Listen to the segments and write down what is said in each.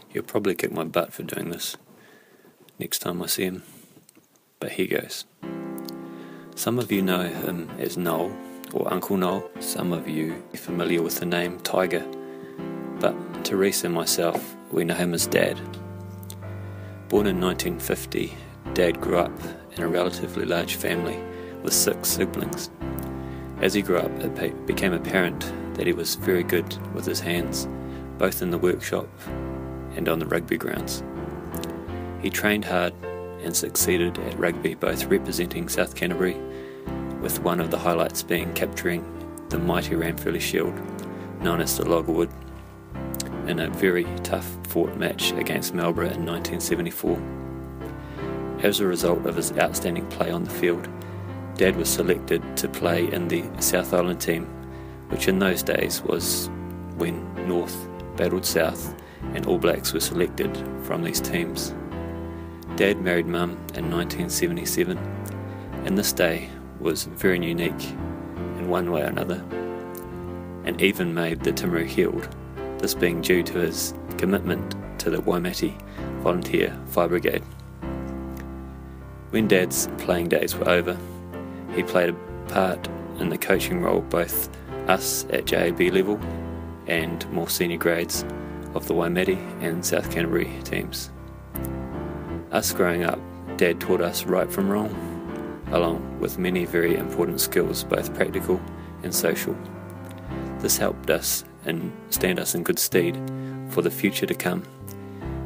He'll probably kick my butt for doing this next time I see him, but here goes. Some of you know him as Noel or Uncle Noel. Some of you are familiar with the name Tiger, but Teresa and myself, we know him as Dad. Born in 1950, Dad grew up in a relatively large family with 6 siblings. As he grew up, it became apparent that he was very good with his hands, both in the workshop and on the rugby grounds. He trained hard and succeeded at rugby, both representing South Canterbury, with one of the highlights being capturing the mighty Ranfurly Shield, known as the Loggerwood, in a very tough fought match against Marlborough in 1974. As a result of his outstanding play on the field, Dad was selected to play in the South Island team, which in those days was when North battled South and All Blacks were selected from these teams. Dad married Mum in 1977, and this day was very unique in one way or another, and even made the Timaru Herald, this being due to his commitment to the Waimate Volunteer Fire Brigade. When Dad's playing days were over, he played a part in the coaching role, both us at JAB level and more senior grades of the Waimate and South Canterbury teams. Us growing up, Dad taught us right from wrong, along with many very important skills, both practical and social. This helped us and stand us in good stead for the future to come.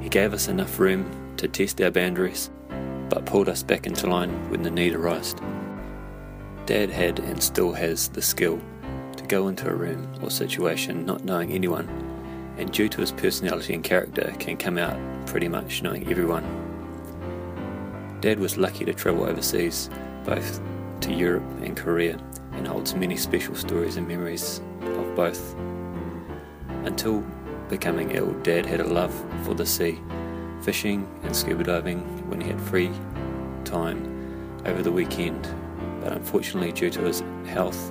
He gave us enough room to test our boundaries, but pulled us back into line when the need arose. Dad had and still has the skill to go into a room or situation not knowing anyone, and due to his personality and character can come out pretty much knowing everyone. Dad was lucky to travel overseas, both to Europe and Korea, and holds many special stories and memories of both. Until becoming ill, Dad had a love for the sea, fishing and scuba diving when he had free time over the weekend, but unfortunately due to his health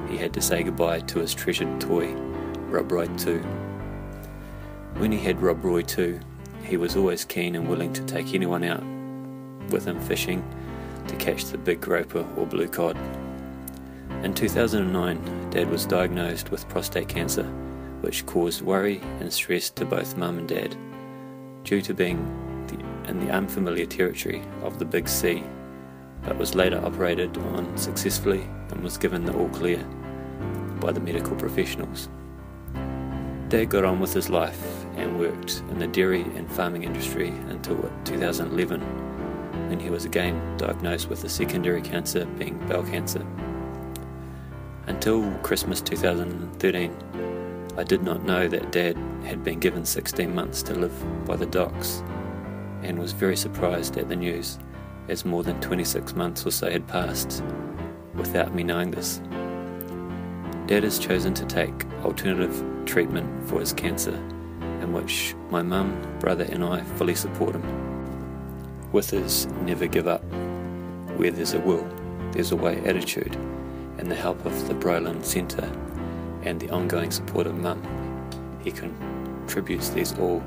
he had to say goodbye to his treasured toy, Rob Roy 2. When he had Rob Roy 2, he was always keen and willing to take anyone out with him fishing to catch the big groper or blue cod. In 2009, Dad was diagnosed with prostate cancer, which caused worry and stress to both Mum and Dad, due to being in the unfamiliar territory of the big sea, but was later operated on successfully and was given the all clear by the medical professionals. Dad got on with his life and worked in the dairy and farming industry until 2011, when he was again diagnosed with a secondary cancer, being bowel cancer. Until Christmas 2013, I did not know that Dad had been given 16 months to live by the docs, and was very surprised at the news, as more than 26 months or so had passed without me knowing this. Dad has chosen to take alternative treatment for his cancer, in which my mum, brother and I fully support him. With his never give up, where there's a will, there's a way attitude, and the help of the Bryland Centre and the ongoing support of Mum, he contributes these all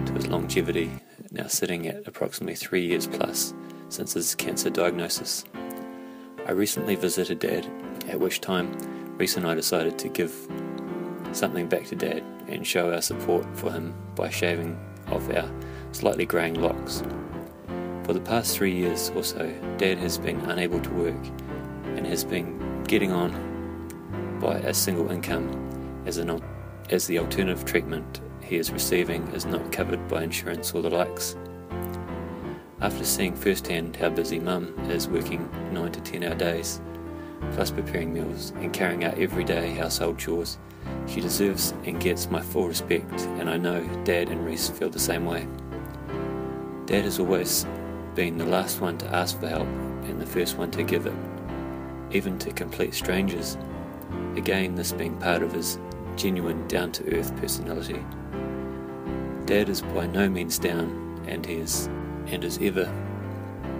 to his longevity, now sitting at approximately 3 years plus since his cancer diagnosis. I recently visited Dad, at which time Reese and I decided to give something back to Dad and show our support for him by shaving off our slightly greying locks. For the past 3 years or so, Dad has been unable to work and has been getting on by a single income, as the alternative treatment he is receiving is not covered by insurance or the likes. After seeing firsthand how busy Mum is working 9 to 10 hour days, plus preparing meals and carrying out everyday household chores, she deserves and gets my full respect, and I know Dad and Reese feel the same way. Dad has always been the last one to ask for help and the first one to give it, even to complete strangers, again this being part of his genuine down-to-earth personality. Dad is by no means down, and his ever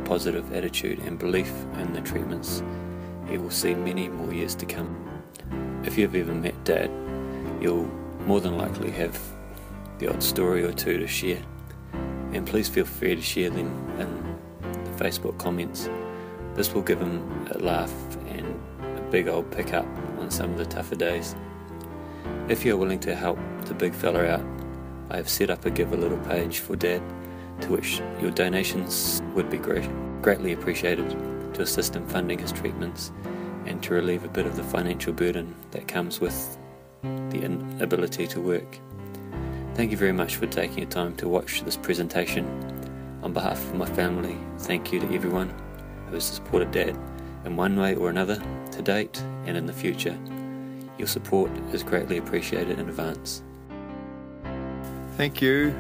positive attitude and belief in the treatments he will see many more years to come. If you've ever met Dad, you'll more than likely have the odd story or two to share, and please feel free to share them in the Facebook comments. This will give him a laugh and a big old pick up on some of the tougher days. If you're willing to help the big fella out, I have set up a Give a Little page for Dad, to which your donations would be greatly appreciated to assist in funding his treatments and to relieve a bit of the financial burden that comes with the inability to work. Thank you very much for taking your time to watch this presentation. On behalf of my family, thank you to everyone who has supported Dad in one way or another to date and in the future. Your support is greatly appreciated in advance. Thank you